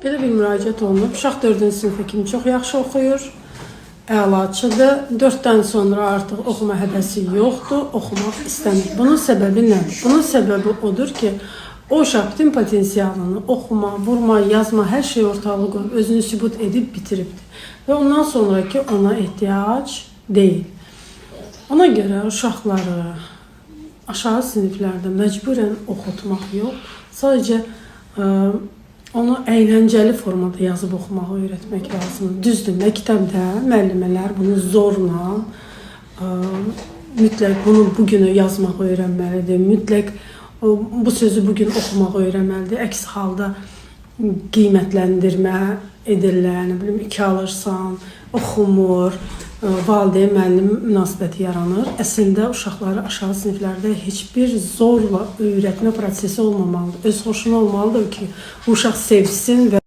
Belə bir müraciət olunub. Uşaq 4-cü sinifə kimi çox yaxşı oxuyur. Əlaçıdır. 4-dən sonra artıq oxuma həvəsi yoxdur, oxumaq istəmir. Bunun səbəbi nədir? Bunun səbəbi odur ki, o uşaq bütün potensialını oxuma, vurma, yazma, hər şey ortalığa qoyub, özünü sübut edib bitiribdir. Və ondan sonraki ona ehtiyac deyil. Ona görə uşaqları aşağı siniflərdə məcburən oxutmaq yox, sadəcə onu əyləncəli formada yazıb oxumağı öyrətmək lazımdır. Düzdür, məktəbdə müəllimələr bunu zorla, mütləq bunu bugünü yazmaq öyrənməlidir, mütləq bu sözü bugün oxumaq öyrənməlidir. Əks halda qiymətləndirmə edirlər, nə bilim, 2 alırsan, oxumur, valideyn müəllim münasibəti yaranır. Əslində uşaqları aşağı siniflərdə heç bir zorla öyrətmə prosesi olmamalıdır. Öz xoşuna olmalıdır ki, bu uşaq sevsin və